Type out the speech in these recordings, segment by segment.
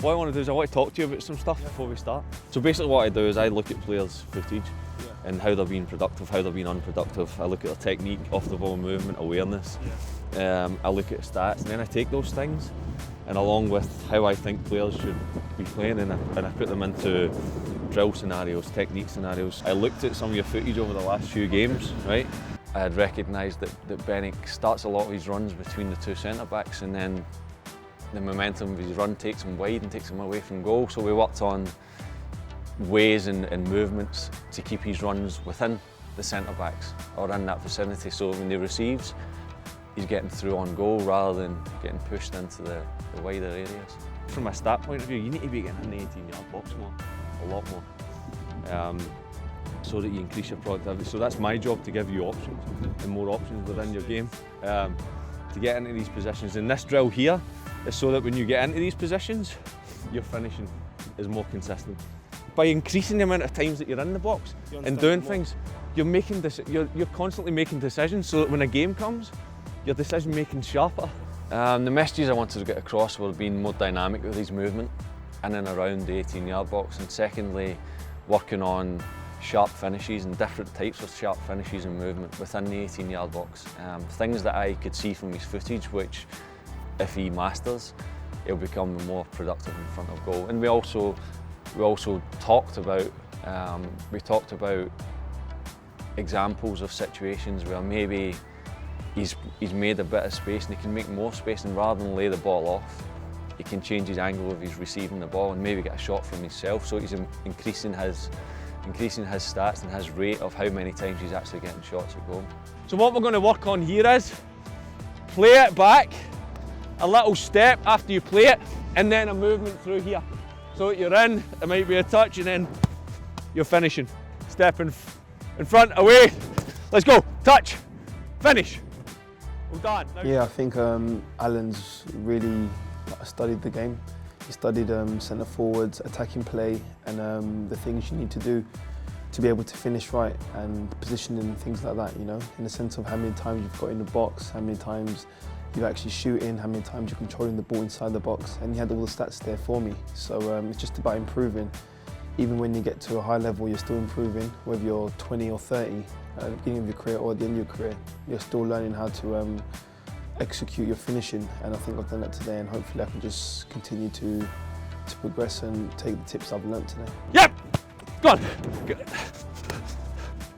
What I want to do is I want to talk to you about some stuff before we start. So basically what I do is I look at players' footage and how they're being productive, how they're being unproductive. I look at their technique, off the ball movement, awareness. I look at stats, and then I take those things and along with how I think players should be playing and I put them into drill scenarios, technique scenarios. I looked at some of your footage over the last few games, right? I had recognised that Benik starts a lot of his runs between the two centre-backs and then the momentum of his run takes him wide and takes him away from goal. So we worked on ways and movements to keep his runs within the centre-backs or in that vicinity. So when he receives, he's getting through on goal rather than getting pushed into the wider areas. From a stat point of view, you need to be getting in the 18-yard box more, a lot more, so that you increase your productivity. So that's my job, to give you options and more options within your game to get into these positions. And this drill here is so that when you get into these positions, your finishing is more consistent. By increasing the amount of times that you're in the box and doing things, you're constantly making decisions so that when a game comes, your decision making sharper. The messages I wanted to get across were being more dynamic with his movement in and around the 18-yard box, and secondly, working on sharp finishes and different types of sharp finishes and movement within the 18-yard box. Things that I could see from his footage, which if he masters, he'll become more productive in front of goal. And we also talked about examples of situations where maybe he's made a bit of space and he can make more space, and rather than lay the ball off, he can change his angle if he's receiving the ball and maybe get a shot from himself. So he's increasing his stats and his rate of how many times he's actually getting shots at goal. So what we're going to work on here is play it back, a little step after you play it, and then a movement through here. So you're in, it might be a touch, and then you're finishing. Step in front, away, let's go, touch, finish. Well done. Yeah, I think Alan's really studied the game. He studied centre forwards, attacking play, and the things you need to do to be able to finish right, and positioning and things like that, you know, in the sense of how many times you've got in the box, how many times you're actually shooting, how many times you're controlling the ball inside the box, and he had all the stats there for me. So it's just about improving. Even when you get to a high level, you're still improving, whether you're 20 or 30 at the beginning of your career or at the end of your career. You're still learning how to execute your finishing, and I think I've done that today, and hopefully I can just continue to progress and take the tips I've learnt today. Yep! Go on! Good.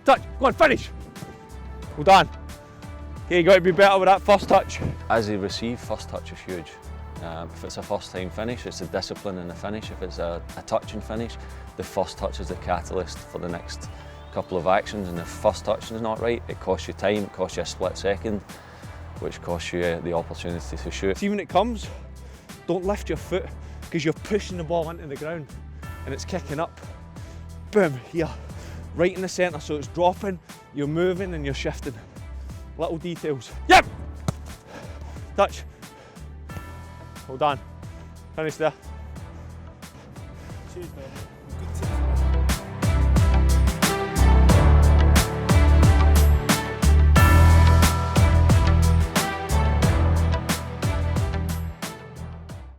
Touch, go on, finish! Well done. Okay, you got to be better with that first touch. As he receives, first touch is huge. If it's a first time finish, it's a discipline in the finish. If it's a touch and finish, the first touch is the catalyst for the next couple of actions, and if first touch is not right, it costs you time, it costs you a split second, which costs you the opportunity to shoot. See, when it comes, don't lift your foot, because you're pushing the ball into the ground and it's kicking up. Boom, here, right in the centre, so it's dropping, you're moving and you're shifting. Little details. Yep! Touch. Well done. Finish there. Cheers, man. Good